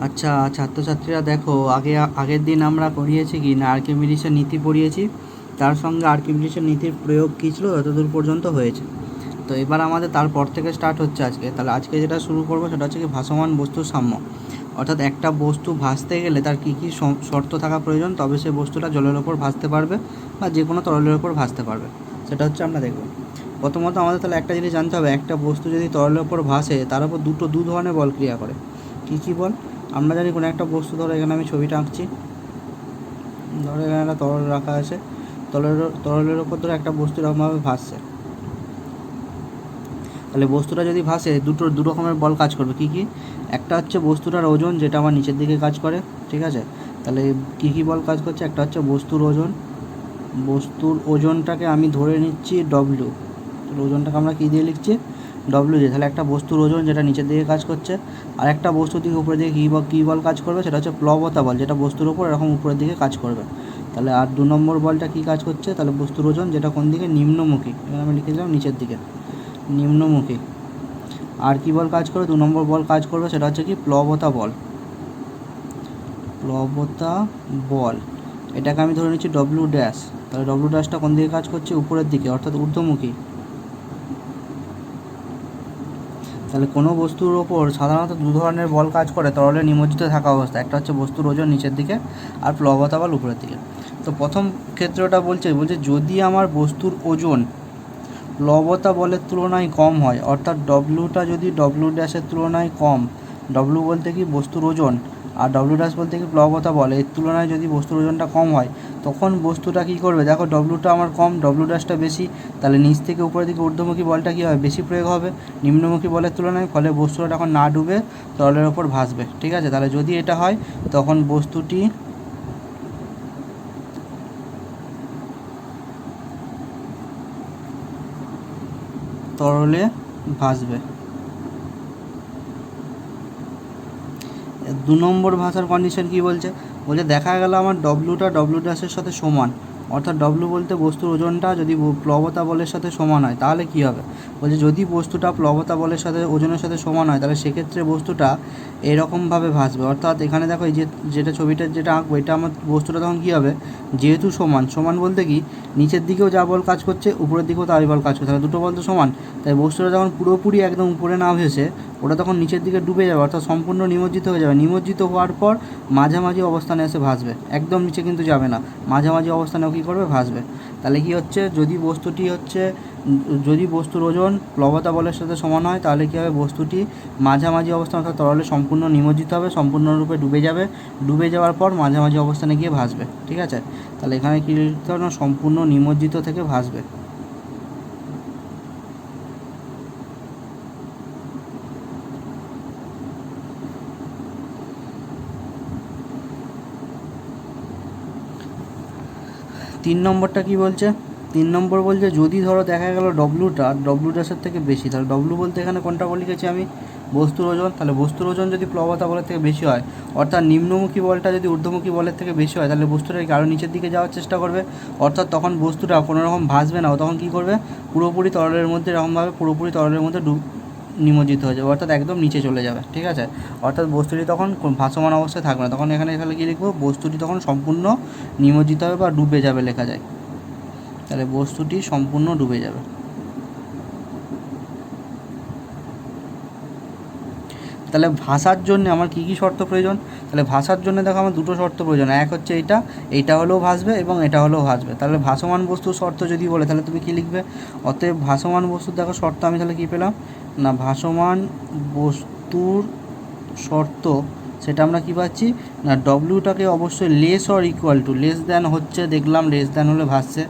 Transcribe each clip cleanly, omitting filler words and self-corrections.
আচ্ছা ছাত্রছাত্রীরা দেখো, আগের দিন আমরা করিয়েছি কি না আর্কিমিডিসের নীতি পড়িয়েছি, তার সঙ্গে আর্কিমিডিসের নীতির প্রয়োগ কী ছিল ততদূর পর্যন্ত হয়েছে। তো এবার আমাদের তারপর থেকে স্টার্ট হচ্ছে আজকে। তাহলে আজকে যেটা শুরু করবো সেটা হচ্ছে কি ভাসমান বস্তুর সাম্য, অর্থাৎ একটা বস্তু ভাসতে গেলে তার কী কী শর্ত থাকা প্রয়োজন, তবে সে বস্তুটা জলের ওপর ভাসতে পারবে বা যে কোনো তরলের ওপর ভাসতে পারবে, সেটা হচ্ছে আমরা দেখব। প্রথমত আমাদের তাহলে একটা জিনিস জানতে হবে, একটা বস্তু যদি তরলের ওপর ভাসে তার উপর দু ধরনের বল ক্রিয়া করে। কী কী বল? আমরা জানি কোনো একটা বস্তু, ধরো এখানে আমি ছবিটা আঁকছি, ধরো এখানে একটা তরল রাখা আছে, তরলের ওপর ধরো একটা বস্তু এরকমভাবে ভাসছে। তাহলে বস্তুটা যদি ভাসে দু রকমের বল কাজ করবে। কী কী? একটা হচ্ছে বস্তুটার ওজন, যেটা আমার নিচের দিকে কাজ করে, ঠিক আছে। তাহলে কী কী বল কাজ করছে? একটা হচ্ছে বস্তুর ওজন, বস্তুর ওজনটাকে আমি ধরে নিচ্ছি ডব্লিউ। ওজনটাকে আমরা কী দিয়ে লিখছি? ডব্লিউ দিয়ে। তাহলে একটা বস্তুর ওজন যেটা নিচের দিকে কাজ করছে, আর একটা বস্তু দিকে উপরের দিকে কী বল কাজ করবে, সেটা হচ্ছে প্লবতা বল, যেটা বস্তুর ওপর এরকম উপরের দিকে কাজ করবে। তাহলে আর 2 নম্বর বলটা কী কাজ করছে? তাহলে বস্তুর ওজন যেটা কোন দিকে? নিম্নমুখী। এখানে আমি লিখে দিলাম নিচের দিকে, নিম্নমুখী। আর কী বল কাজ করবে? 2 নম্বর বল কাজ করবে, সেটা হচ্ছে কি? প্লবতা বল। প্লবতা বল, এটাকে আমি ধরে নিচ্ছি ডব্লিউ ড্যাশ। তাহলে ডব্লিউ ড্যাশটা কোন দিকে কাজ করছে? উপরের দিকে, অর্থাৎ ঊর্ধ্বমুখী। তাহলে কোনো বস্তুর ওপর সাধারণত 2 ধরনের বল কাজ করে তরলে নিমজ্জিত থাকা অবস্থা। একটা হচ্ছে বস্তুর ওজন নিচের দিকে, আর প্লবতা বল উপরের দিকে। তো প্রথম ক্ষেত্রটা বলছে যদি আমার বস্তুর ওজন প্লবতা বলের তুলনায় কম হয়, অর্থাৎ ডব্লিউটা যদি ডব্লিউ ড্যাশের তুলনায় কম, ডব্লিউ বলতে কি বস্তুর ওজন, আর ডব্লিউ ড্যাশ বলতে কি প্লবতা বল, এর তুলনায় যদি বস্তুর ওজনটা কম হয়, তখন বস্তুটা কী করবে? দেখো ডব্লিউটা আমার কম, ডব্লিউ ড্যাশটা বেশি, তাহলে নিচ থেকে উপরের দিকে ঊর্ধ্বমুখী বলটা কী হবে? বেশি প্রয়োগ হবে নিম্নমুখী বলের তুলনায়, ফলে বস্তুটা তখন না ডুবে তরলের ওপর ভাসবে, ঠিক আছে। তাহলে যদি এটা হয় তখন বস্তুটি তরলে ভাসবে। 2 নম্বর ভাষার কন্ডিশন কী বলছে? দেখা গেল আমার ডব্লুটা ডব্লু ড্যাশের সাথে সমান, অর্থাৎ ডব্লু বলতে বস্তুর ওজনটা যদি প্লবতা বলের সাথে সমান হয়, তাহলে কী হবে? যদি বস্তুটা প্লবতা বলের সাথে ওজনের সাথে সমান হয়, তাহলে সেক্ষেত্রে বস্তুটা এরকমভাবে ভাসবে। অর্থাৎ এখানে দেখো এই যেটা ছবিটা যেটা আঁকবো, এটা আমার বস্তুটা তখন কী হবে? যেহেতু সমান বলতে কি নিচের দিকেও যা বল কাজ করছে, উপরের দিকেও তাই বল কাজ করছে, তাহলে দুটো বল তো সমান। তাই বস্তুটা যখন পুরোপুরি একদম উপরে না ভেসে ওটা তখন নিচের দিকে ডুবে যাবে, অর্থাৎ সম্পূর্ণ নিমজ্জিত হয়ে যাবে। নিমজ্জিত হওয়ার পর মাঝামাঝি অবস্থানে এসে ভাসবে, একদম নিচে কিন্তু যাবে না, মাঝামাঝি অবস্থানেও কী করবে? ভাসবে। তাহলে কী হচ্ছে? যদি বস্তুর ওজন প্লবতা বলের সাথে সমান হয়, তাহলে কী হবে? বস্তুটি মাঝামাঝি অবস্থান, অর্থাৎ তরলে সম্পূর্ণ নিমজ্জিত হবে, সম্পূর্ণরূপে ডুবে যাবে। ডুবে যাওয়ার পর মাঝামাঝি অবস্থানে গিয়ে ভাসবে, ঠিক আছে। তাহলে এখানে কী লিখতে হবে? সম্পূর্ণ নিমজ্জিত থেকে ভাসবে। তিন নম্বরটা কী বলছে? 3 নম্বর বলছে যদি ধরো দেখা গেল ডব্লু ড্যাশের থেকে বেশি, তাহলে ডব্লু বলতে এখানে কোনটা বলে লিখেছি আমি? বস্তুর ওজন। তাহলে বস্তুর ওজন যদি প্লবতা বলের থেকে বেশি হয়, অর্থাৎ নিম্নমুখী বলটা যদি ঊর্ধ্বমুখী বলের থেকে বেশি হয়, তাহলে বস্তুটা আরও নিচের দিকে যাওয়ার চেষ্টা করবে, অর্থাৎ তখন বস্তুটা কোনো রকম ভাসবে না, ও তখন কী করবে? পুরোপুরি তরলের মধ্যে এরকমভাবে নিমজ্জিত হয়ে যাবে, অর্থাৎ একদম নিচে চলে যাবে, ঠিক আছে। অর্থাৎ বস্তুটি তখন ভাসমান অবস্থায় থাকবে না, তখন এখানে কী লিখবো? বস্তুটি তখন সম্পূর্ণ নিমজ্জিত হবে বা ডুবে যাবে লেখা যায়। তাহলে বস্তুটি সম্পূর্ণ ডুবে যাবে। তাহলে ভাসার জন্য আমার কী কী শর্ত প্রয়োজন? তাহলে ভাসার জন্য দেখো আমার দুটো শর্ত প্রয়োজন। এক হচ্ছে এইটা হলেও ভাসবে এবং এটা হলেও ভাসবে। তাহলে ভাসমান বস্তুর শর্ত যদি বলে, তাহলে তুমি কী লিখবে? অতএব ভাসমান বস্তুর দেখো শর্ত আমি তাহলে কী পেলাম না, ভাসমান বস্তুর শর্ত, সেটা আমরা কী পাচ্ছি না, ডব্লিউটাকে অবশ্যই less or equal to, less than হচ্ছে দেখলাম, লেস দ্যান হলে ভাসছে,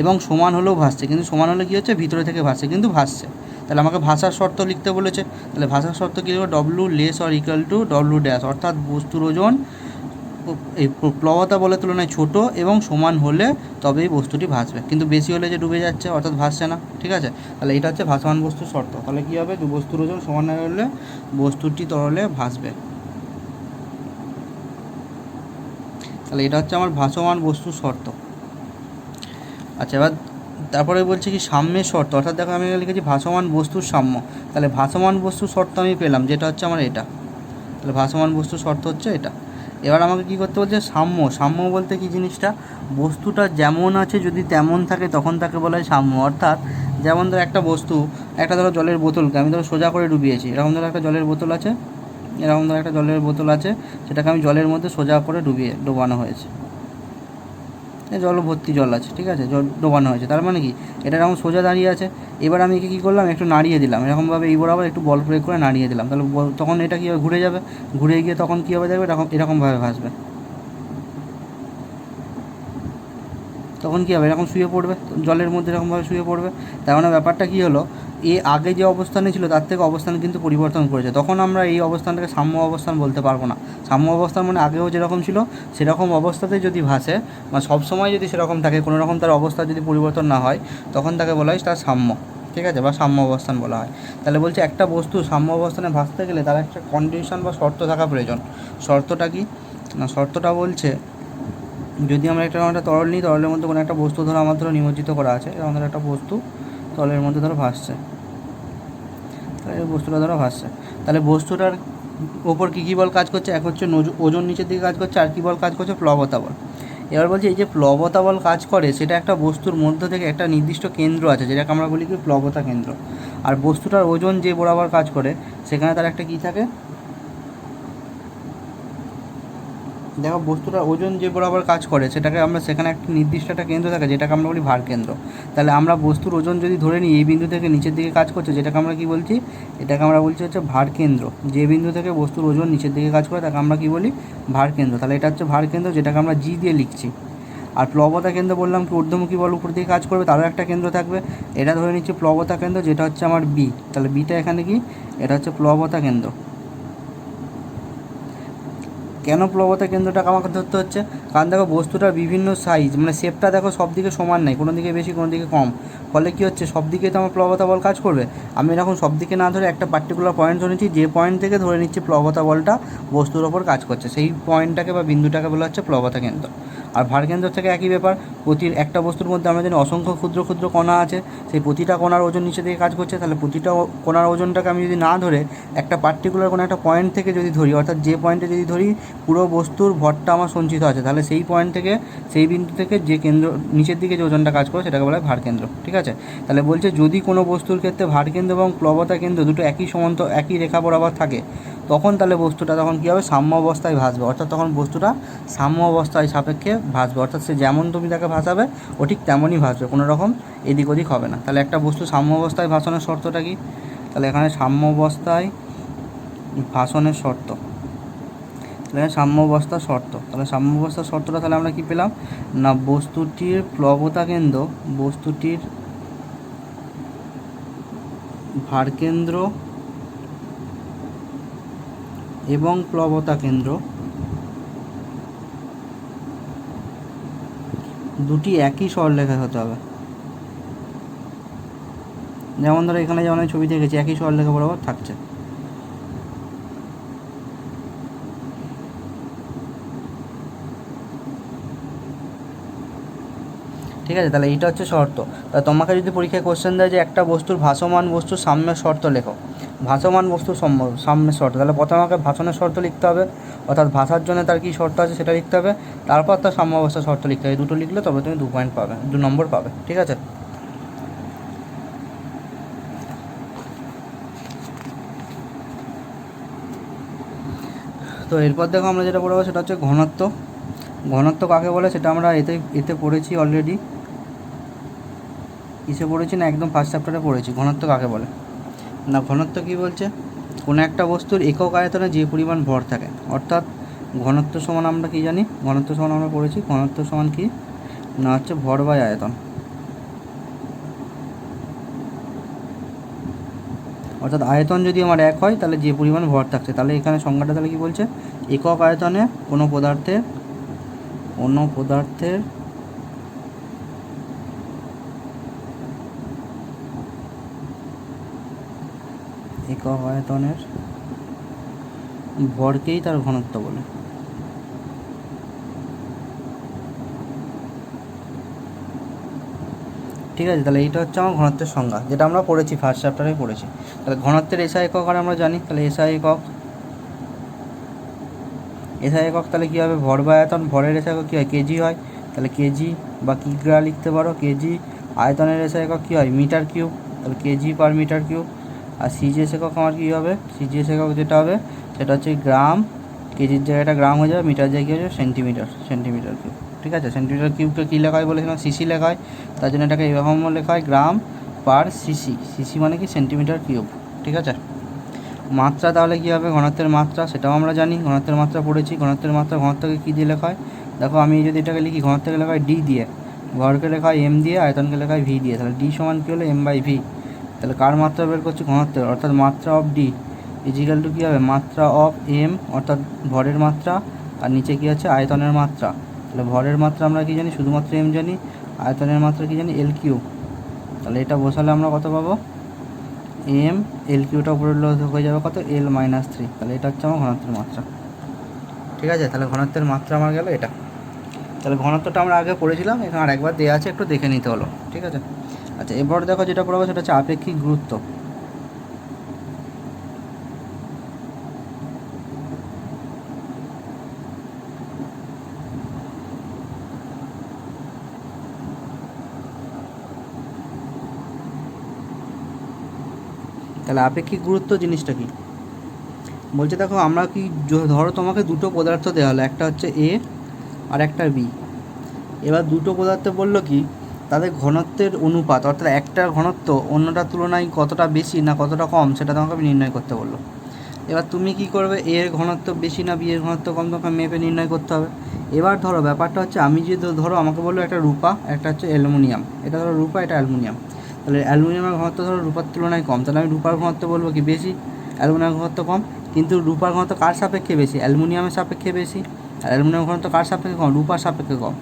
এবং সমান হলেও ভাসছে, কিন্তু সমান হলে কী হচ্ছে? ভিতরে থেকে ভাসছে কিন্তু ভাসছে। তাহলে আমাকে ভাষার শর্ত লিখতে বলেছে, তাহলে ভাষার শর্ত কী লিখব? W less or equal to W dash, অর্থাৎ বস্তুর ওজন এই প্লবতা বলের তুলনায় ছোট এবং সমান হলে তবেই বস্তুটি ভাসবে, কিন্তু বেশি হলে যে ডুবে যাচ্ছে, অর্থাৎ ভাসছে না, ঠিক আছে। তাহলে এটা হচ্ছে ভাসমান বস্তুর শর্ত। তাহলে কী হবে? বস্তুর ওজন সমান না হলে বস্তুটি তরলে ভাসবে। তাহলে এটা হচ্ছে আমার ভাসমান বস্তুর শর্ত। আচ্ছা, এবার তারপরে বলছে কি সাম্যের শর্ত, অর্থাৎ দেখো আমি লিখেছি ভাসমান বস্তুর সাম্য। তাহলে ভাসমান বস্তুর শর্ত আমি পেলাম, যেটা হচ্ছে আমার এটা। তাহলে ভাসমান বস্তুর শর্ত হচ্ছে এটা। এবার আমাকে কী করতে বলছে, সাম্য। সাম্য বলতে কী জিনিসটা, বস্তুটা যেমন আছে যদি তেমন থাকে তখন তাকে বলা হয় সাম্য। অর্থাৎ যেমন ধরো একটা বস্তু, একটা ধরো জলের বোতলকে আমি ধরো সোজা করে ডুবিয়েছি, এরকম ধরো একটা জলের বোতল আছে, এরকম ধরো একটা জলের বোতল আছে, সেটাকে আমি জলের মধ্যে সোজা করে ডোবানো হয়েছে, জল ভর্তি জল আছে, ঠিক আছে, জল ডোবানো হয়েছে। তার মানে কি, এটা এরকম সোজা দাঁড়িয়ে আছে। এবার আমি কী করলাম, একটু নাড়িয়ে দিলাম, এরকমভাবে এই বরাবর একটু বল প্রয়োগ করে নাড়িয়ে দিলাম, তাহলে তখন এটা কী হবে, ঘুরে যাবে, ঘুরে গিয়ে তখন কী হবে দেখবে এরকমভাবে ভাসবে। তখন কী হবে, এরকম শুয়ে পড়বে, জলের মধ্যে এরকমভাবে শুয়ে পড়বে। তার মানে ব্যাপারটা কী হলো, আগে যে অবস্থানে ছিল তার থেকে অবস্থান কিন্তু পরিবর্তন করেছে। তখন আমরা এই অবস্থানটাকে সাম্য অবস্থান বলতে পারবো না। সাম্য অবস্থান মানে আগেও যেরকম ছিল সেরকম অবস্থাতে যদি ভাসে, বা সবসময় যদি সেরকম থাকে, কোনো রকম তার অবস্থা যদি পরিবর্তন না হয়, তখন তাকে বলা হয় তার সাম্য, ঠিক আছে, বা সাম্য অবস্থান বলা হয়। তাহলে বলছে একটা বস্তু সাম্য অবস্থানে ভাসতে গেলে তার একটা কন্ডিশন বা শর্ত থাকা প্রয়োজন। শর্তটা কি না, শর্তটা বলছে যদি আমরা একটা তরল নিই, তরলের মধ্যে কোনো একটা বস্তু ধরো আমার নিমজ্জিত করা আছে, আমাদের একটা বস্তু তরলের মধ্যে ধরো ভাসছে, তাহলে এই বস্তুটা ধরো ভাসছে, তাহলে বস্তুটার ওপর কী বল কাজ করছে, এক হচ্ছে ওজন নিচের দিকে কাজ করছে, আর কী বল কাজ করছে, প্লবতা বল। এবার বলছি এই যে প্লবতা বল কাজ করে, সেটা একটা বস্তুর মধ্য থেকে একটা নির্দিষ্ট কেন্দ্র আছে, যেটাকে আমরা বলি কি প্লবতা কেন্দ্র। আর বস্তুটার ওজন যে বরাবর কাজ করে সেখানে তার একটা কী থাকে, দেখো বস্তুটার ওজন যে বরাবর কাজ করে সেটাকে আমরা, সেখানে একটা নির্দিষ্ট একটা কেন্দ্র থাকে যেটাকে আমরা বলি ভার কেন্দ্র। তাহলে আমরা বস্তুর ওজন যদি ধরে নিই এই বিন্দু থেকে নিচের দিকে কাজ করছে, যেটাকে আমরা কী বলছি, এটাকে আমরা বলছি হচ্ছে ভার কেন্দ্র। যে বিন্দু থেকে বস্তুর ওজন নিচের দিকে কাজ করে তাকে আমরা কী বলি, ভার কেন্দ্র। তাহলে এটা হচ্ছে ভার কেন্দ্র, যেটাকে আমরা জি দিয়ে লিখছি। আর প্লবতা কেন্দ্র বললাম কি, ঊর্ধ্বমুখী বল উপর দিকে কাজ করবে, তারও একটা কেন্দ্র থাকবে, এটা ধরে নিচ্ছি প্লবতা কেন্দ্র, যেটা হচ্ছে আমার বি। তাহলে বিটা এখানে কি, এটা হচ্ছে প্লবতা কেন্দ্র। কেন প্লবতা কেন্দ্রটাকে আমাকে ধরতে হচ্ছে, কারণ দেখো বস্তুটার বিভিন্ন সাইজ, মানে শেপটা দেখো সব দিকে সমান নেই, কোনো দিকে বেশি কোনো দিকে কম, ফলে কী হচ্ছে সব দিকে তো আমার প্লবতা বল কাজ করবে। আমি এরকম সব দিকে না ধরে একটা পার্টিকুলার পয়েন্ট ধরে নিচ্ছি, যে পয়েন্ট থেকে ধরে নিচ্ছি প্লবতা বলটা বস্তুর ওপর কাজ করছে, সেই পয়েন্টটাকে বা বিন্দুটাকে বলা হচ্ছে প্লবতা কেন্দ্র। আর ভারকেন্দ্র থেকে একই ব্যাপার, একটা বস্তুর মধ্যে আমরা জানি অসংখ্য ক্ষুদ্র ক্ষুদ্র কণা আছে, সেই প্রতিটা কণার ওজন নিচে দিকে কাজ করছে, তাহলে প্রতিটা কণার ওজনটাকে আমি যদি না ধরে একটা পার্টিকুলার কোনো একটা পয়েন্ট থেকে যদি ধরি, অর্থাৎ যে পয়েন্টে যদি ধরি পুরো বস্তুর ভরটা আমার সঞ্চিত আছে, তাহলে সেই পয়েন্ট থেকে, সেই বিন্দু থেকে যে কেন্দ্র নিচের দিকে যে ওজনটা কাজ করে সেটাকে বলা হয় ভারকেন্দ্র, ঠিক আছে। তাহলে বলছে যদি কোনো বস্তুর ক্ষেত্রে ভারকেন্দ্র এবং প্লবতা কেন্দ্র দুটো একই রেখা বরাবর থাকে, তখন তাহলে বস্তুটা তখন কী হবে, সাম্য অবস্থায় ভাসবে, অর্থাৎ তখন বস্তুটা সাম্য অবস্থায় সাপেক্ষে ভাসবে, অর্থাৎ সে যেমন তুমি তাকে ভাসাবে ও ঠিক তেমনই ভাসবে, কোনো রকম এদিক ওদিক হবে না। তাহলে একটা বস্তু সাম্য অবস্থায় ভাসানোর শর্তটা কি, তাহলে এখানে সাম্য অবস্থায় ভাসনের শর্ত, তাহলে সাম্য অবস্থার শর্ত, তাহলে সাম্য অবস্থার শর্তটা তাহলে আমরা কী পেলাম না, বস্তুটির প্লবতা কেন্দ্র, বস্তুটির ভারকেন্দ্র এবং প্লবতা কেন্দ্র দুটি একই সরলরেখায় হতে হবে। যেমন ধরো এখানে যেমন আমি ছবি দেখেছি একই সরলরেখা বরাবর থাকছে, ঠিক আছে। তাহলে এইটা হচ্ছে শর্ত। তা তোমাকে যদি পরীক্ষায় কোশ্চেন দেয় যে একটা বস্তুর ভাসমান বস্তুর সাম্যের শর্ত লেখো, ভাসমান বস্তুর সাম্যের শর্ত, তাহলে প্রথমে আমাকে ভাসনের শর্ত লিখতে হবে, অর্থাৎ ভাসার জন্য তার কী শর্ত আছে সেটা লিখতে হবে, তারপর তার সাম্য অবস্থার শর্ত লিখতে হবে। দুটো লিখলে তবে তুমি 2 পয়েন্ট পাবে, 2 নম্বর পাবে, ঠিক আছে। তো এরপর দেখো আমরা যেটা পড়বো সেটা হচ্ছে ঘনত্ব। ঘনত্ব কাকে বলে সেটা আমরা এতে পড়েছি অলরেডি, কিসে পড়েছি না, একদম ফার্স্ট চ্যাপ্টারে পড়েছি ঘনত্ব কাকে বলে। না ঘনত্ব কী বলছে, কোনো একটা বস্তুর একক আয়তনে যে পরিমাণ ভর থাকে, অর্থাৎ ঘনত্ব সমান আমরা কী জানি, ঘনত্ব সমান আমরা পড়েছি, ঘনত্ব সমান কি না হচ্ছে ভর বাই আয়তন, অর্থাৎ আয়তন যদি আমার 1 হয় তাহলে যে পরিমাণ ভর থাকছে, তাহলে এখানে সংজ্ঞাটা তাহলে কী বলছে, একক আয়তনে কোনো পদার্থের একক আয়তনের ভরকেই তার ঘনত্ব বলে, ঠিক আছে। তাহলে এইটা হচ্ছে আমার ঘনত্বের সংজ্ঞা, যেটা আমরা পড়েছি ফার্স্ট চ্যাপ্টারে পড়েছি। তাহলে ঘনত্বের এসআই একক আর আমরা জানি, তাহলে এসআই একক এসআই একক তাহলে কী হবে, ভর বা আয়তন, ভরের এসআই একক কী হয়, কেজি হয়, তাহলে কেজি বা কিগ্রা লিখতে পারো কেজি। আয়তনের এসআই একক কী হয়, মিটার কিউব, তাহলে কেজি পার মিটার কিউব। আর সিজিএস একক আমার কী হবে, সিজিএস একক যেটা হবে সেটা হচ্ছে গ্রাম, কেজির জায়গাটা গ্রাম হয়ে যাবে, মিটার জায়গায় কী হয়ে যাবে সেন্টিমিটার, সেন্টিমিটার কিউব। ঠিক আছে, সেন্টিমিটার কিউবকে কী লেখা হয় বলেছিলাম, সিসি লেখা হয়, তার জন্য এটাকে এরকম লেখা হয় গ্রাম পার সিসি, সিসি মানে কি সেন্টিমিটার কিউব। ঠিক আছে, মাত্রা তাহলে কী হবে, ঘনত্বের মাত্রা, সেটাও আমরা জানি, ঘনত্বের মাত্রা পড়েছি। ঘনত্বের মাত্রা ঘনত্বকে কী দিয়ে লেখা হয়, দেখো আমি যদি এটাকে লিখি, ঘনত্বকে লেখা হয় ডি দিয়ে, ভরকে লেখা হয় এম দিয়ে, আয়তনকে লেখা হয় ভি দিয়ে। তাহলে ডি সমান কী হলো, এম বাই ভি। তাহলে কার মাত্রা বের করছি, ঘনত্বের, অর্থাৎ মাত্রা অফ ডি ইজিক্যাল টু কী হবে, মাত্রা অফ এম অর্থাৎ ভরের মাত্রা, আর নিচে কী আছে, আয়তনের মাত্রা। তাহলে ভরের মাত্রা আমরা কী জানি, শুধুমাত্র এম জানি, আয়তনের মাত্রা কী জানি, এল কিউ। তাহলে এটা বসালে আমরা কত পাবো, এম এল কিউটা উপরে হয়ে যাবে কত, এল মাইনাস 3। তাহলে এটা হচ্ছে আমার ঘনত্বের মাত্রা। ঠিক আছে, তাহলে ঘনত্বের মাত্রা আমার গেল এটা। তাহলে ঘনত্বটা আমরা আগে পড়েছিলাম, এখানে আর একবার দেওয়া আছে, একটু দেখে নিতে হলো। ঠিক আছে, আচ্ছা এবার দেখো যেটা পড়াবো সেটা হচ্ছে আপেক্ষিক গুরুত্ব। তাহলে আপেক্ষিক গুরুত্ব জিনিসটা কি বলছে, দেখো আমরা কি, ধরো তোমাকে দুটো পদার্থ দেওয়া হলো, একটা হচ্ছে এ আর একটা বি। এবার দুটো পদার্থ বললো কি, তাদের ঘনত্বের অনুপাত, অর্থাৎ একটার ঘনত্ব অন্যটার তুলনায় কতটা বেশি না কতটা কম সেটা তোমাকে নির্ণয় করতে বললো। এবার তুমি কি করবে, এর ঘনত্ব বেশি না বি এর ঘনত্ব কম, তোমাকে মেপে নির্ণয় করতে হবে। এবার ধরো ব্যাপারটা হচ্ছে, আমি যদি ধরো আমাকে বললো একটা রূপা, একটা হচ্ছে অ্যালুমিনিয়াম, এটা ধরো রূপা, এটা অ্যালুমিনিয়াম। তাহলে অ্যালুমিনিয়ামের ঘনত্ব ধরো রূপার তুলনায় কম, তাহলে আমি রূপার ঘনত্ব বলবো কি বেশি, অ্যালুমিনিয়ামের ঘনত্ব কম। কিন্তু রূপার ঘনত্ব কার সাপেক্ষে বেশি, অ্যালুমিনিয়ামের সাপেক্ষে বেশি। আর অ্যালুমিনিয়ামের ঘনত্ব কার সাপেক্ষে কম, রূপার সাপেক্ষে কম।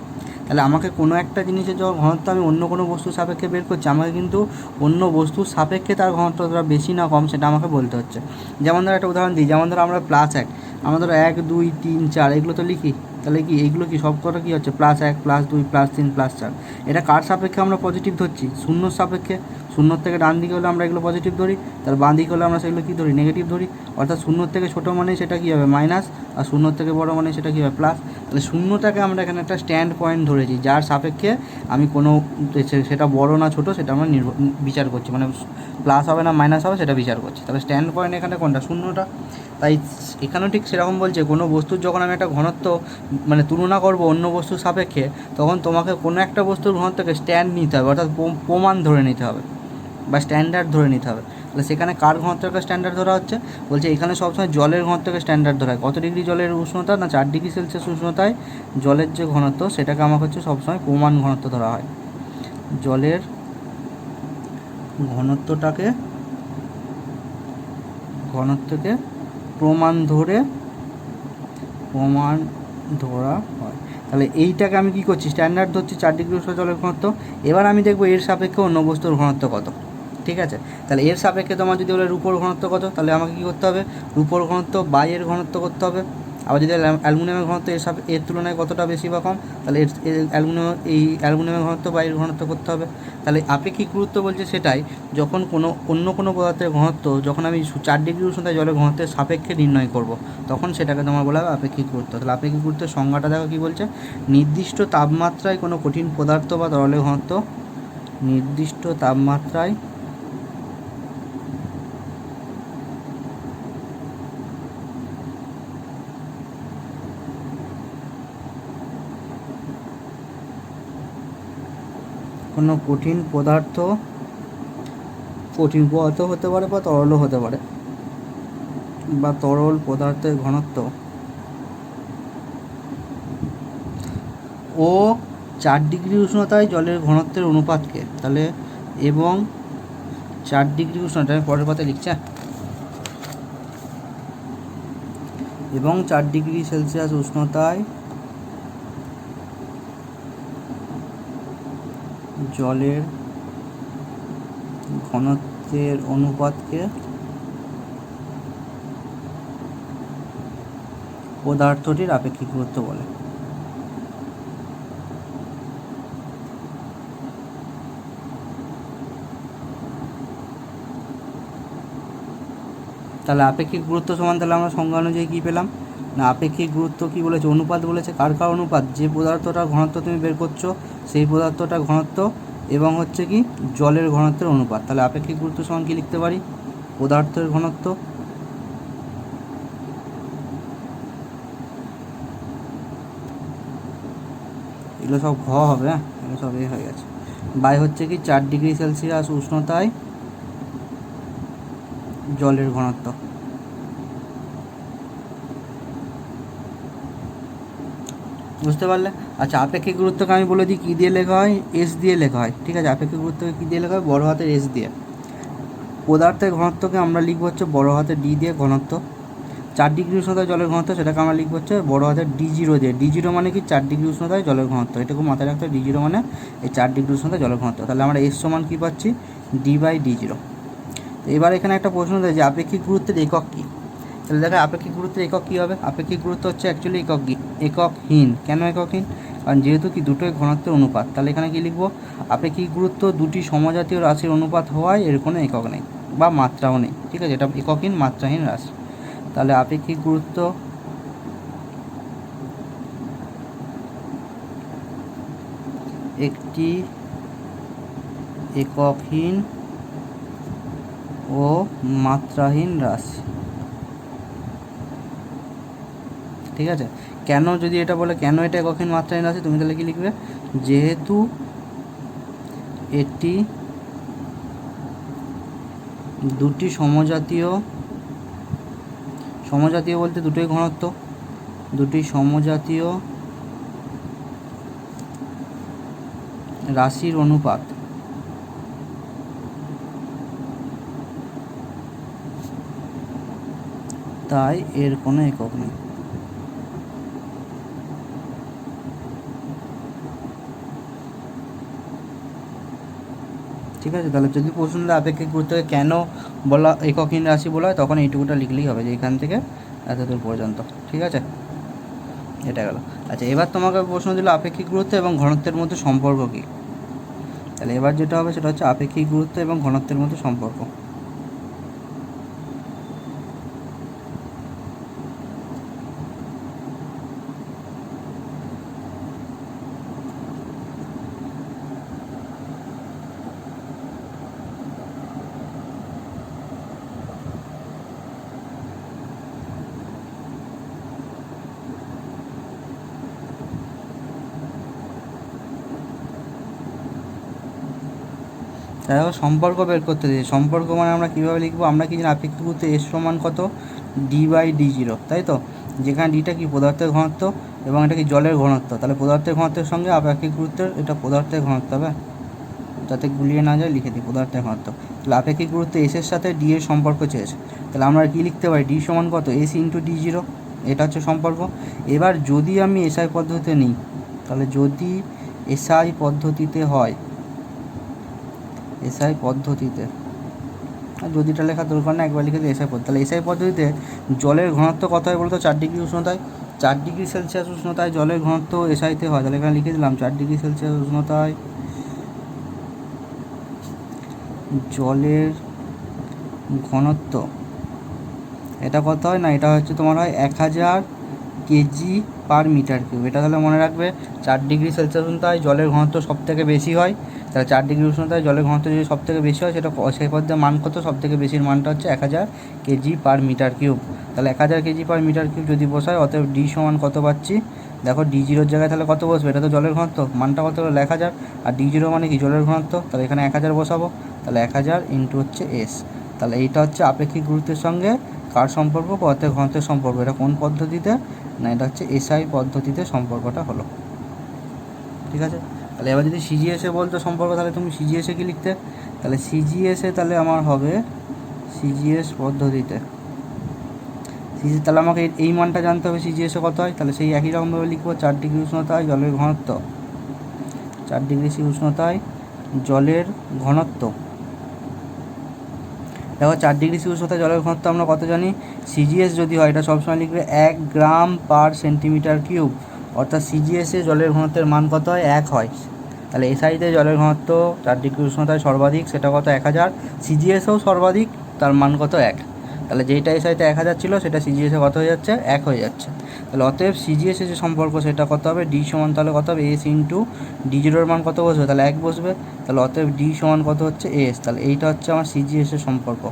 তাহলে আমাকে কোনো একটা জিনিসের যখন ঘনত্ব আমি অন্য কোনো বস্তুর সাপেক্ষে বের করছি, আমাকে কিন্তু অন্য বস্তুর সাপেক্ষে তার ঘনত্বটা বেশি না কম সেটা আমাকে বলতে হচ্ছে। যেমন ধরো একটা উদাহরণ দিই, যেমন ধরো আমরা +1, আমরা ধরো 1 2 3 4 এগুলো তো লিখি, তাহলে কি এইগুলো কি সব কটা কী হচ্ছে, +1 +2 +3 +4। এটা কার সাপেক্ষে আমরা পজিটিভ ধরছি, শূন্যর সাপেক্ষে। শূন্যর থেকে ডান দিকে হলে আমরা এগুলো পজিটিভ ধরি, তার বাঁ দিকে হলে আমরা সেগুলো কী ধরি, নেগেটিভ ধরি। অর্থাৎ শূন্যর থেকে ছোটো মানে সেটা কী হবে, মাইনাস, আর শূন্যর থেকে বড় মানে সেটা কী হবে, প্লাস। তাহলে শূন্যটাকে আমরা এখানে একটা স্ট্যান্ড পয়েন্ট ধরেছি, যার সাপেক্ষে আমি কোনো, সেটা বড় না ছোটো সেটা আমরা বিচার করছি, মানে প্লাস হবে না মাইনাস হবে সেটা বিচার করছি। তাহলে স্ট্যান্ড পয়েন্ট এখানে কোনটা, শূন্যটা। তাই এখানেও ঠিক সেরকম বলছে, কোনো বস্তুর যখন আমি একটা ঘনত্ব মানে তুলনা করব অন্য বস্তুর সাপেক্ষে, তখন তোমাকে কোনো একটা বস্তুর ঘনত্বকে স্ট্যান্ড নিতে হবে, অর্থাৎ প্রমাণ ধরে নিতে হবে বা স্ট্যান্ডার্ড ধরে নিতে হবে। তাহলে সেখানে কার ঘনত্বকে স্ট্যান্ডার্ড ধরা হচ্ছে, বলছে এখানে সবসময় জলের ঘনত্বকে স্ট্যান্ডার্ড ধরা হয়। কত ডিগ্রি জলের উষ্ণতা, না 4 ডিগ্রি সেলসিয়াস উষ্ণতায় জলের যে ঘনত্ব সেটাকে আমাকে হচ্ছে সবসময় প্রমাণ ঘনত্ব ধরা হয়। জলের ঘনত্বকে প্রমাণ ধরা হয়। তাহলে এইটাকে আমি কী করছি, স্ট্যান্ডার্ড ধরছি 4 ডিগ্রি উষ্ণ জলের ঘনত্ব। এবার আমি দেখবো এর সাপেক্ষে অন্য বস্তুর ঘনত্ব কত। ঠিক আছে, তাহলে এর সাপেক্ষে তোমার যদি বলে রূপোর ঘনত্ব কত, তাহলে আমাকে কী করতে হবে, রূপোর ঘনত্ব বাই এর ঘনত্ব করতে হবে। আবার যদি অ্যালুমিনিয়ামের ঘনত্ব এর তুলনায় কতটা বেশি বা কম, তাহলে অ্যালুমিনিয়ামের ঘনত্ব বাই এর ঘনত্ব করতে হবে। তাহলে আপেক্ষিক গুরুত্ব বলছে সেটাই, যখন অন্য কোনো পদার্থের ঘনত্ব যখন আমি 4 ডিগ্রি উষ্ণতায় জলের ঘনত্বের সাপেক্ষে নির্ণয় করব, তখন সেটাকে তোমার বলা হবে আপেক্ষিক গুরুত্ব। তাহলে আপেক্ষিক গুরুত্বের সংজ্ঞাটা দেখো কী বলছে, নির্দিষ্ট তাপমাত্রায় কোনো কঠিন পদার্থ বা তরলের ঘনত্ব, নির্দিষ্ট তাপমাত্রায় কোনো কঠিন পদার্থ হতে পারে বা তরলও হতে পারে, বা তরল পদার্থের ঘনত্ব ও 4 ডিগ্রি উষ্ণতায় জলের ঘনত্বের অনুপাতকে, তাহলে এবং 4 ডিগ্রি উষ্ণতা, আমি পরের পাতে লিখছি, এবং 4 ডিগ্রি সেলসিয়াস উষ্ণতায় জলের ঘনত্বের অনুপাতকে পদার্থটির আপেক্ষিক গুরুত্ব বলে। তাহলে আপেক্ষিক গুরুত্ব সমান, তাহলে আমরা সংজ্ঞা অনুযায়ী কী পেলাম, না আপেক্ষিক গুরুত্ব কি বলেছে, অনুপাত বলেছে। কার কার অনুপাত, যে পদার্থটার ঘনত্ব তুমি বের করছো সেই পদার্থটার ঘনত্ব এবং হচ্ছে কি জলের ঘনত্বের অনুপাত। তাহলে আপেক্ষিক গুরুত্ব সমান কি লিখতে পারি, পদার্থের ঘনত্ব এগুলো সব ঘ হবে, হ্যাঁ এগুলো সব এ হয়ে গেছে, বাই হচ্ছে কি 4 ডিগ্রি সেলসিয়াস উষ্ণতায় জলের ঘনত্ব। বুঝতে পারলে? আচ্ছা আপেক্ষিক গুরুত্বকে আমি বলে দিই কী দিয়ে লেখা হয়, এস দিয়ে লেখা হয়। ঠিক আছে, আপেক্ষিক গুরুত্বকে কী দিয়ে লেখা হয়, বড় হাতের এস দিয়ে। পদার্থের ঘনত্বকে আমরা লিখবো হচ্ছে বড় হাতের ডি দিয়ে, ঘনত্ব। 4 ডিগ্রি উষ্ণতায় জলের ঘনত্ব সেটাকে আমরা লিখবো হচ্ছে বড় হাতের D0 দিয়ে। D0 মানে কি 4 ডিগ্রি উষ্ণতায় জলের ঘনত্ব, এটুকু মাথায় রাখতে হবে। D0 মানে এই 4 ডিগ্রি উষ্ণতায় জলের ঘনত্ব। তাহলে আমরা এস সমান কী পাচ্ছি, D/D0। তো এবার এখানে একটা প্রশ্ন দেয় যে আপেক্ষিক গুরুত্বের একক কী। তাহলে দেখো আপেক্ষিক গুরুত্বের একক কী হবে, আপেক্ষিক গুরুত্ব হচ্ছে অ্যাকচুয়ালি এককহীন। কেন এককহীন, কারণ যেহেতু কি দুটোই ঘনত্বের অনুপাত। তাহলে এখানে কী লিখবো, আপেক্ষিক গুরুত্ব দুটি সমজাতীয় রাশির অনুপাত হওয়ায় এর কোনো একক নেই বা মাত্রাও নেই। ঠিক আছে, এটা এককহীন মাত্রাহীন রাশি। তাহলে আপেক্ষিক গুরুত্ব একটি এককহীন ও মাত্রাহীন রাশি। ঠিক আছে, কেন যদি এটা বলে কেন এটা এককহীন মাত্রাহীন রাশি, তুমি তাহলে কি লিখবে, যেহেতু এটি দুটি সমজাতীয় বলতে দুটোই ঘনত্ব, দুটি সমজাতীয় রাশির অনুপাত, তাই এর কোনো একক নেই। ঠিক আছে, তাহলে যদি প্রশ্ন আপেক্ষিক গুরুত্বকে কেন বলা এককহীন রাশি বলা হয়, তখন এইটুকুটা লিখলেই হবে যে এখান থেকে এতদূর পর্যন্ত। ঠিক আছে, এটা গেল। আচ্ছা এবার তোমাকে প্রশ্ন দিল আপেক্ষিক গুরুত্ব এবং ঘনত্বের মধ্যে সম্পর্ক কী। তাহলে এবার যেটা হবে সেটা হচ্ছে আপেক্ষিক গুরুত্ব এবং ঘনত্বের মধ্যে সম্পর্ক। দেখো সম্পর্ক বের করতে দিই, সম্পর্ক মানে আমরা কীভাবে লিখবো, আমরা কি জানি আপেক্ষিক গুরুত্ব এস সমান কত, D/D0, তাই তো। যেখানে ডিটা কি পদার্থের ঘনত্ব এবং এটা কি জলের ঘনত্ব। তাহলে পদার্থের ঘনত্বের সঙ্গে আপেক্ষিক গুরুত্বের এটা পদার্থের ঘনত্ব হবে, যাতে গুলিয়ে না যায় লিখে দিই পদার্থের ঘনত্ব। তাহলে আপেক্ষিক গুরুত্ব এসের সাথে ডি এর সম্পর্ক চেয়েছে, তাহলে আমরা কি লিখতে পারি, ডি সমান কত, এস ইন্টু D0, এটা হচ্ছে সম্পর্ক। এবার যদি আমি এসআই পদ্ধতিতে নিই, তাহলে যদি এসআই পদ্ধতিতে হয়, এসআই পদ্ধতিতে, যদিটা লেখা দরকার না, একবার লিখে দিই এসআই পদ্ধতি। তাহলে এসআই পদ্ধতিতে জলের ঘনত্ব কত হয় বলতো, 4 ডিগ্রি উষ্ণতায়, 4 ডিগ্রি সেলসিয়াস উষ্ণতায় জলের ঘনত্ব এসআইতে হয়। তাহলে এখানে লিখে দিলাম 4 ডিগ্রি সেলসিয়াস উষ্ণতায় জলের ঘনত্ব, এটা কত হয় না, এটা হচ্ছে তোমার হয় 1000 kg/m³। এটা তাহলে মনে রাখবে, 4 ডিগ্রি সেলসিয়াস উষ্ণতায় জলের ঘনত্ব সব থেকে বেশি হয়। তাহলে 4 ডিগ্রি উষ্ণতায় জলের ঘনত্ব যদি সব থেকে বেশি হয়, সেটা সেই পদ্ধতির মান কত, সব থেকে বেশির মানটা হচ্ছে 1000 kg/m³। তাহলে 1000 kg/m³ যদি বসায়, অতএব ডি সমান কত পাচ্ছি, দেখো D0 জায়গায় তাহলে কত বসবে, এটা তো জলের ঘনত্ব, মানটা কত হলো 1000, আর D0 মানে কি জলের ঘনত্ব, তাহলে এখানে 1000 বসাবো। তাহলে 1000 ইন্টু হচ্ছে এস। তাহলে এইটা হচ্ছে আপেক্ষিক গুরুত্বের সঙ্গে কার সম্পর্ক, পদার্থের ঘনত্বের সম্পর্ক। এটা কোন পদ্ধতিতে, না এটা হচ্ছে এসআই পদ্ধতিতে সম্পর্কটা হলো। ঠিক আছে, তাহলে এবার যদি সিজিএসে বলতো সম্পর্ক, তাহলে তুমি সিজিএসে কি লিখতে, তাহলে সিজিএসে তাহলে আমার হবে সিজিএস পদ্ধতিতে, তাহলে আমাকে এই মানটা জানতে হবে সিজিএসে কত হয়। তাহলে সেই একই রকমভাবে লিখবো, 4 ডিগ্রি উষ্ণতায় জলের ঘনত্ব, 4 ডিগ্রি উষ্ণতায় জলের ঘনত্ব। দেখো 4 ডিগ্রি উষ্ণতায় জলের ঘনত্ব আমরা কত জানি, সিজিএস যদি হয় এটা সবসময় লিখবে 1 গ্রাম/সেন্টিমিটার কিউব, অর্থাৎ সিজিএসে জলের ঘনত্বের মান কত হয়, 1 হয়। তাহলে এসআইতে জলের ঘনত্ব 4 ডিগ্রি উষ্ণতায় সর্বাধিক, সেটা কত, 1000, সিজিএসেও সর্বাধিক, তার মান কত, 1। তাহলে যেইটা এসআইতে 1000 ছিল, সেটা সিজিএসে কত হয়ে যাচ্ছে, 1 হয়ে যাচ্ছে। তাহলে অতএব সিজিএস যে সম্পর্ক সেটা কত হবে, ডি সমান তাহলে কত হবে এস ইন্টু ডি জিরোর মান কত বসবে, তাহলে 1 বসবে। তাহলে অতএব ডি সমান কত হচ্ছে এস। তাহলে এইটা হচ্ছে আমার সিজিএসের সম্পর্ক।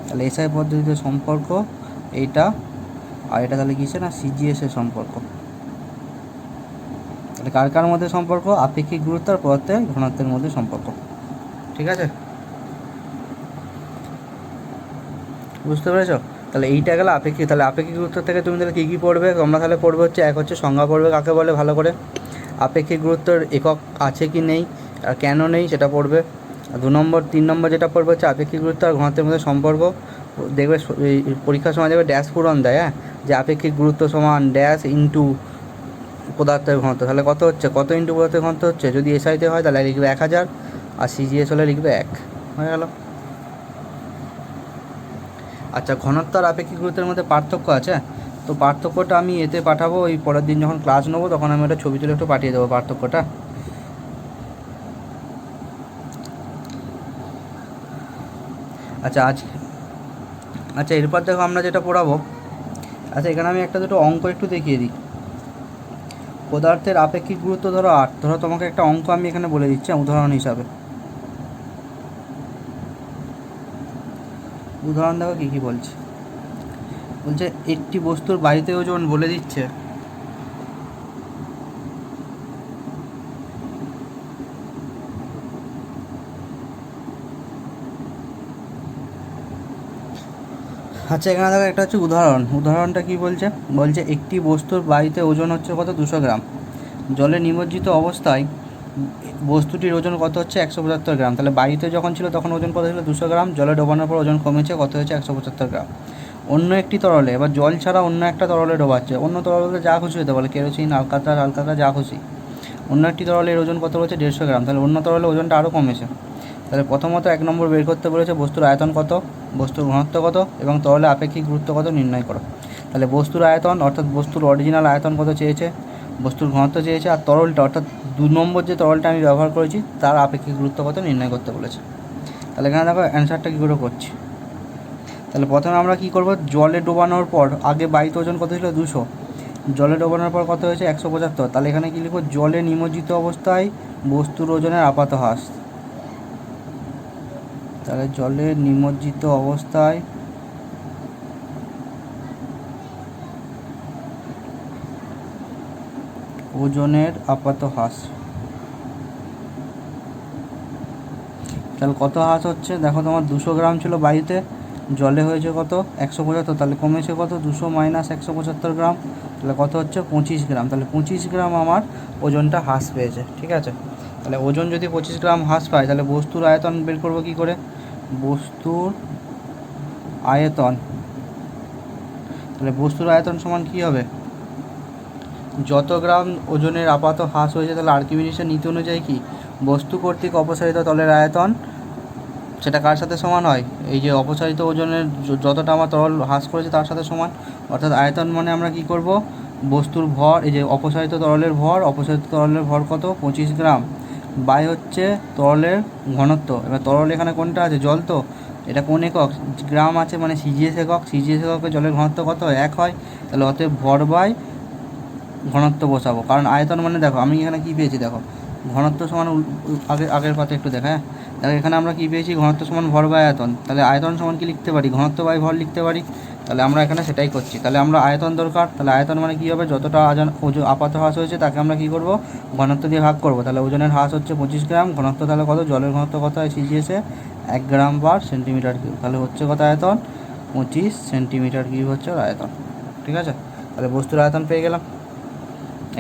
তাহলে এসআই পদ্ধতিতে সম্পর্ক এইটা, আর এটা তাহলে কিসে না সিজিএসের সম্পর্ক। তাহলে কার কার মধ্যে সম্পর্ক, আপেক্ষিক গুরুত্ব আর পদার্থের ঘনত্বের মধ্যে সম্পর্ক। ঠিক আছে, বুঝতে পেরেছো? তাহলে এইটা গেল আপেক্ষিক। তাহলে আপেক্ষিক গুরুত্ব থেকে তুমি তাহলে কী কী পড়বে, তোমরা তাহলে পড়বে হচ্ছে এক হচ্ছে সংজ্ঞা পড়বে কাকে বলে ভালো করে, আপেক্ষিক গুরুত্বের একক আছে কি নেই আর কেন নেই সেটা পড়বে। আর 3 নম্বর যেটা পড়বে হচ্ছে আপেক্ষিক গুরুত্ব আর ঘনত্বের মধ্যে সম্পর্ক। দেখবে পরীক্ষার সময় দেখবে ড্যাশ পূরণ দেয়, হ্যাঁ, যে আপেক্ষিক গুরুত্ব সমান ড্যাশ ইন্টু পদার্থের ঘনত্ব। তাহলে কত হচ্ছে, কত ইন্টু পদার্থের ঘনত্ব হচ্ছে, যদি এসআইতে হয় তাহলে লিখবে 1000, আর সিজিএস হলে লিখবে 1, হয়ে গেল। আচ্ছা, ঘনত্ব আর আপেক্ষিক গুরুত্বের মধ্যে পার্থক্য আছে, তো পার্থক্যটা আমি এতে পাঠাবো, ওই পরের দিন যখন ক্লাস নেবো তখন আমি একটা ছবি তুলে একটু পাঠিয়ে দেবো পার্থক্যটা। আচ্ছা এরপর দেখো আমরা যেটা পড়াবো, আচ্ছা এখানে আমি একটা দুটো অঙ্ক একটু দেখিয়ে দিই। পদার্থের আপেক্ষিক গুরুত্ব ধরো 8, ধরো তোমাকে একটা অঙ্ক আমি এখানে বলে দিচ্ছি উদাহরণ হিসাবে। উদাহরণ দেখো কী কী বলছে, বলছে একটি বস্তুর বায়ুতে ওজন বলে দিচ্ছে আচ্ছা এখানে দেখো একটা হচ্ছে উদাহরণটা কি বলছে, বলছে একটি বস্তুর বায়ুতে ওজন হচ্ছে কত 200 গ্রাম, জলে নিমজ্জিত অবস্থায় বস্তুটির ওজন কত হচ্ছে 175 গ্রাম। তাহলে বায়ুতে যখন ছিল তখন ওজন কত ছিল 200 গ্রাম, জলে ডোবানোর পর ওজন কমেছে কত হয়েছে 175 গ্রাম। অন্য একটি তরলে, এবার জল ছাড়া অন্য একটা তরলে ডোবাচ্ছে, অন্য তরলে যা খুশি হতে বলে, কেরোসিন, আলকাতরা যা খুশি। অন্য একটি তরলের ওজন কত বলেছে 150 গ্রাম, তাহলে অন্য তরলের ওজনটা আরও কমেছে। তাহলে প্রথমত 1 নম্বর বের করতে বলেছে বস্তুর আয়তন কত, বস্তুর ঘনত্ব কত এবং তরলে আপেক্ষিক গুরুত্ব কত নির্ণয় করো। তাহলে বস্তুর আয়তন অর্থাৎ বস্তুর অরিজিনাল আয়তন কত চেয়েছে, বস্তুর ঘনত্ব চেয়েছে, আর তরলটা অর্থাৎ 2 নম্বর যে তরলটা আমি ব্যবহার করেছি তার আপেক্ষিক গুরুত্ব কত নির্ণয় করতে বলেছে। তাহলে এখানে দেখো অ্যান্সারটা কী করে করছি। তাহলে প্রথমে আমরা কী করব, জলে ডোবানোর পর আগে বায়ুতে ওজন কত ছিল 200, জলে ডোবানোর পর কত হয়েছে 175। তাহলে এখানে কী লিখব, জলে নিমজ্জিত অবস্থায় বস্তুর ওজনের আপাত হ্রাস। তাহলে জলে নিমজ্জিত অবস্থায় ওজনের আপাত হ্রাস। তাহলে কত হ্রাস হচ্ছে দেখো, তোমার 200 গ্রাম ছিল বায়ুতে, জলে হয়েছে কত 175, তাহলে কমেছে কত 200 মাইনাস 175 গ্রাম, তাহলে কত হচ্ছে 25 গ্রাম। তাহলে 25 গ্রাম আমার ওজনটা হ্রাস পেয়েছে। ঠিক আছে, তাহলে ওজন যদি 25 গ্রাম হ্রাস পায় তাহলে বস্তুর আয়তন বের করবো কী করে, বস্তুর আয়তন, তাহলে বস্তুর আয়তন সমান কী হবে, যত গ্রাম ওজনের আপাত হ্রাস হয়েছে তাহলে আর্কিমিডিসের নীতি অনুযায়ী কি বস্তু কর্তৃক অপসারিত তলের আয়তন সেটা কার সাথে সমান হয়, এই যে অপসারিত ওজনের যতটা আমার তরল হ্রাস করেছে তার সাথে সমান। অর্থাৎ আয়তন মানে আমরা কি করব, বস্তুর ভর, এই যে অপসারিত তরলের ভর কত 25 গ্রাম, বাই হচ্ছে তরলের ঘনত্ব। এবার তরল এখানে কোনটা আছে, জল, তো এটা কোন একক, গ্রাম আছে মানে সিজিএস একক, সিজিএস এককে জলের ঘনত্ব কত 1 হয়। তাহলে অতএব ভর বাই ঘনত্ব বসাবো, কারণ আয়তন মানে দেখো আমি এখানে কী পেয়েছি, দেখো ঘনত্ব সমান আগের পাতে একটু দেখা, হ্যাঁ দেখো এখানে আমরা কী পেয়েছি, ঘনত্ব সমান ভর বাই আয়তন, তাহলে আয়তন সমান কী লিখতে পারি, ঘনত্ব বাই ভর লিখতে পারি। তাহলে আমরা এখানে সেটাই করছি। তাহলে আমরা আয়তন দরকার, তাহলে আয়তন মানে কী হবে, যতটা ওজন আপাত হ্রাস হয়েছে তাকে আমরা কী করব, ঘনত্ব দিয়ে ভাগ করব। তাহলে ওজনের হ্রাস হচ্ছে 25 গ্রাম, ঘনত্ব তাহলে কত, জলের ঘনত্ব কত হয় সিজিএসে 1 গ্রাম পার সেন্টিমিটার কিউব, তাহলে হচ্ছে কত আয়তন 25 সেন্টিমিটার কিউব হচ্ছে আয়তন। ঠিক আছে, তাহলে বস্তুর আয়তন পেয়ে গেলাম,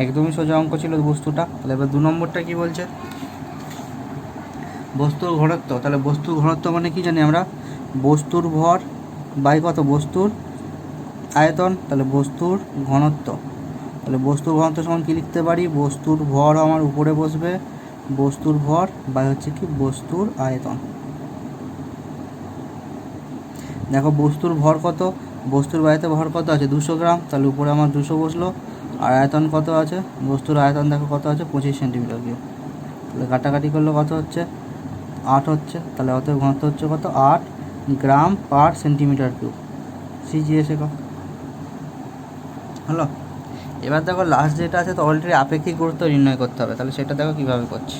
একদমই সোজা অঙ্ক ছিল বস্তুটা। তাহলে এবার 2 নম্বরটা কী বলছে, বস্তুর ঘনত্ব। তাহলে বস্তুর ঘনত্ব মানে কি জানি আমরা, বস্তুর ভর বাই কত, বস্তুর আয়তন, তাহলে বস্তুর ঘনত্ব। তাহলে বস্তুর ঘনত্ব সমান কী লিখতে পারি, বস্তুর ভর আমার উপরে বসবে, বস্তুর ভর বাই হচ্ছে কি বস্তুর আয়তন। দেখো বস্তুর ভর কত, বস্তুর বায়ুতে ভর কত আছে 200 গ্রাম, তাহলে উপরে আমার 200 বসলো, আর আয়তন কত আছে, বস্তুর আয়তন দেখো কত আছে 25 সেন্টিমিটার কিউব। তাহলে কাটাকাটি করলে কত হচ্ছে 8 হচ্ছে, তাহলে অতএব ঘনত্ব হচ্ছে কত 8 গ্রাম পার সেন্টিমিটার কিউব, সিজিএস একক। হলো, এবার দেখো লাস্ট যেটা আছে তরলটির আপেক্ষিক গুরুত্ব নির্ণয় করতে হবে, তাহলে সেটা দেখো কীভাবে করছি।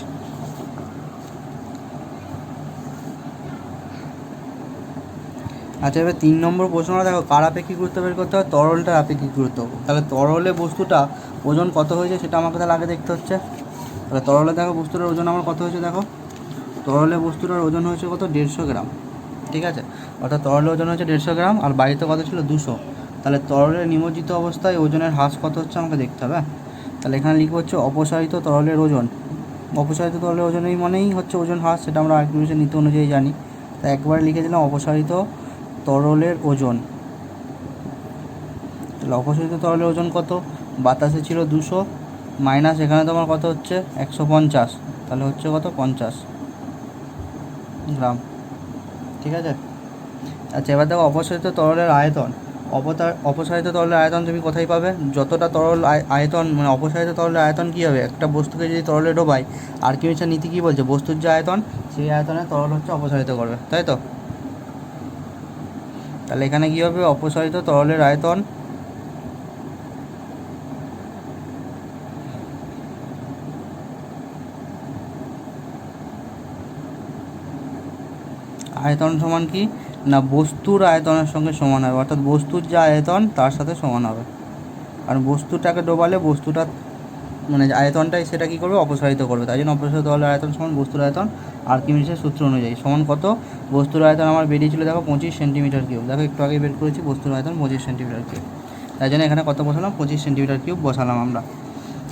আচ্ছা, এবার 3 নম্বর প্রশ্নটা দেখো, কার আপেক্ষিক গুরুত্ব বের করতে হবে? তরলটার আপেক্ষিক গুরুত্ব। তাহলে তরলে বস্তুটা ওজন কত হয়েছে সেটা আমাকে তাহলে আগে দেখতে হচ্ছে। তাহলে তরলে দেখো বস্তুটার ওজন আমার কত হয়েছে, দেখো তরলে বস্তুটার ওজন হয়েছে কত, 150 গ্রাম। ঠিক আছে, অর্থাৎ তরলের ওজন হচ্ছে 150 গ্রাম, আর বাড়িতে কত ছিল, 200। তাহলে তরলের নিমজ্জিত অবস্থায় ওজনের হ্রাস কত হচ্ছে আমাকে দেখতে হবে। তাহলে এখানে লিখবো হচ্ছে অপসারিত তরলের ওজন। অপসারিত তরলের ওজন এই মানেই হচ্ছে ওজন হ্রাস, সেটা আমরা আর্কিমিডিসের নীতি অনুযায়ী জানি। তাই একবার লিখে দিলাম অপসারিত তরলের ওজন। তাহলে অপসারিত তরলের ওজন কত, বাতাসে ছিল 200 মাইনাস এখানে তোমার কত হচ্ছে 150, তাহলে হচ্ছে কত 50 গ্রাম। ঠিক আছে। আচ্ছা, এবার দেখো অপসারিত তরলের আয়তন। অপসারিত তরলের আয়তন তুমি কোথায় পাবে? যতটা তরল আয়তন, মানে অপসারিত তরলের আয়তন কী হবে, একটা বস্তুকে যদি তরলে ডোবাই, আর্কিমিডিসের নীতি কী বলছে, বস্তুর যে আয়তন সেই আয়তনে তরল হচ্ছে অপসারিত করবে, তাই তো? তাহলে এখানে কী হবে, অপসারিত তরলের আয়তন সমান কি না, বস্তুর আয়তনের সঙ্গে সমান হবে, অর্থাৎ বস্তুর যে আয়তন তার সাথে সমান হবে। আর বস্তুটাকে ডোবালে বস্তুটা মানে আয়তনটাই সেটা কী করবে, অপসারিত করবে। তাই জন্য অপসারিত তরলের আয়তন সমান বস্তুর আয়তন আর্কিমিডিসের সূত্র অনুযায়ী সমান কত, বস্তুর আয়তন আমার বেরিয়েছিল দেখো 25 সেন্টিমিটার কিউব। দেখো একটু আগে বের করেছি বস্তুর আয়তন 25 সেন্টিমিটার কিউব, তাই জন্য এখানে কত বসালাম, 25 সেন্টিমিটার কিউব বসালাম আমরা।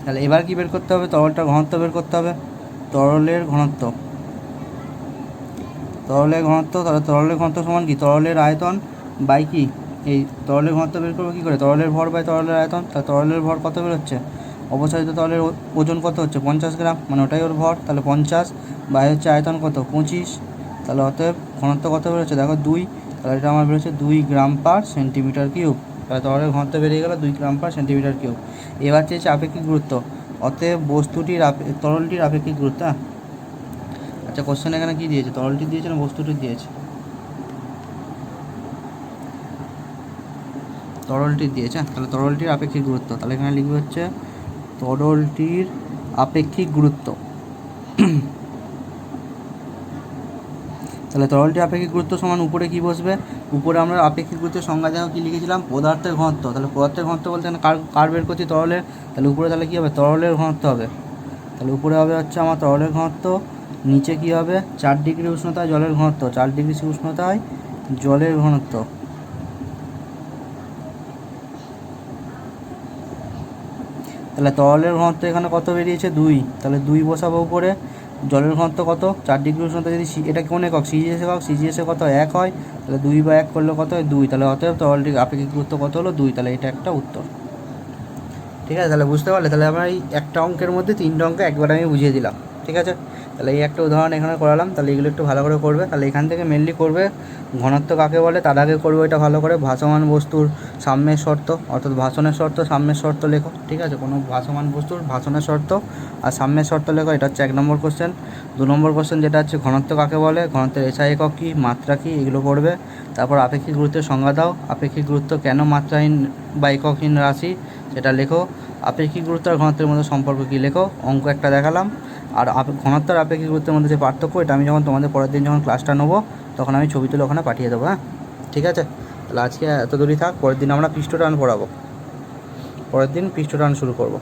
তাহলে এবার কী বের করতে হবে, তরলটার ঘনত্ব বের করতে হবে। তরলের ঘনত্ব, তাহলে তরলের ঘনত্ব সমান কি, তরলের আয়তন বাই কি, এই তরলের ঘনত্ব বের করবো কী করে, তরলের ভর বাই তরলের আয়তন। তাহলে তরলের ভর কত বেরোচ্ছে, অপসারিত তরলের ওজন কত হচ্ছে 50 গ্রাম, মানে ওটাই ওর ভর। তাহলে 50 বাই হচ্ছে আয়তন কত 25, তাহলে অতএব ঘনত্ব কত বেরোচ্ছে দেখো 2, তাহলে এটা আমার বেরোচ্ছে 2 গ্রাম পার সেন্টিমিটার কিউব। তাহলে তরলের ঘনত্ব বেরিয়ে গেল 2 গ্রাম পার সেন্টিমিটার কিউব। এবার চেয়েছে আপেক্ষিক গুরুত্ব, অতএব তরলটির আপেক্ষিক গুরুত্ব। আচ্ছা, কোশ্চেন এখানে কী দিয়েছে, তরলটি দিয়েছে না বস্তুটি দিয়েছে? তরলটি দিয়েছে। তাহলে তরলটির আপেক্ষিক গুরুত্ব, তাহলে এখানে লিখবে হচ্ছে তরলটির আপেক্ষিক গুরুত্ব। তাহলে তরলটির আপেক্ষিক গুরুত্ব সমান উপরে কী বসবে, উপরে আমরা আপেক্ষিক গুরুত্বের সংজ্ঞা দেখো কী লিখেছিলাম, পদার্থের ঘনত্ব। তাহলে পদার্থের ঘনত্ব বলতে কার বের করছি, তরলের। তাহলে উপরে তাহলে কী হবে, তরলের ঘনত্ব হবে। তাহলে উপরে হবে হচ্ছে আমার তরলের ঘনত্ব, নিচে কী হবে 4 ডিগ্রি উষ্ণতায় জলের ঘনত্ব, 4 ডিগ্রি উষ্ণতায় জলের ঘনত্ব। তাহলে তরলের ঘনত্ব এখানে কত বেরিয়েছে 2, তাহলে 2 বসাবো উপরে। জলের ঘনত্ব কত, 4 ডিগ্রি উষ্ণতা, যদি এটা কোন একক, সিজিএস একক, সিজিএসে কত 1 হয়, তাহলে 2 বা 1 করলে কত হয় 2, তাহলে অতএব তরলটির আপেক্ষিক গুরুত্ব কত হলো 2, তাহলে এটা একটা উত্তর। ঠিক আছে, তাহলে বুঝতে পারলে। তাহলে আমরা এই একটা অঙ্কের মধ্যে 3টে অঙ্ক একবার আমি বুঝিয়ে দিলাম। ঠিক আছে, তাহলে এই একটা উদাহরণ এখানে করালাম, তাহলে এগুলো একটু ভালো করে করবে। তাহলে এখান থেকে মেনলি করবে ঘনত্ব কাকে বলে, তার আগে করবে এটা ভালো করে, ভাসমান বস্তুর সাম্যের শর্ত, অর্থাৎ ভাসনের শর্ত, সাম্যের শর্ত লেখো। ঠিক আছে, কোনো ভাসমান বস্তুর ভাসনের শর্ত আর সাম্যের শর্ত লেখো, এটা হচ্ছে 1 নম্বর কোশ্চেন। 2 নম্বর কোশ্চেন যেটা হচ্ছে ঘনত্ব কাকে বলে, ঘনত্বের এসআই একক কী, মাত্রা কী, এগুলো পড়বে। তারপর আপেক্ষিক গুরুত্বের সংজ্ঞা দাও, আপেক্ষিক গুরুত্ব কেন মাত্রাহীন বা এককহীন রাশি সেটা লেখো। আপেক্ষিক গুরুত্ব আর ঘনত্বের মধ্যে সম্পর্ক কী লেখো, অঙ্ক একটা দেখালাম। আর ঘনত্ব আর আপেক্ষিক গুরুত্বের মধ্যে যে পার্থক্য, এটা আমি যখন তোমাদের পরের দিন যখন ক্লাসটা নেবো তখন আমি ছবি তুলে ওখানে পাঠিয়ে দেবো। হ্যাঁ, ঠিক আছে, তাহলে আজকে এত দূরই থাক, পরের দিন আমরা পৃষ্ঠটান পড়াবো, পরের দিন পৃষ্ঠটান শুরু করবো।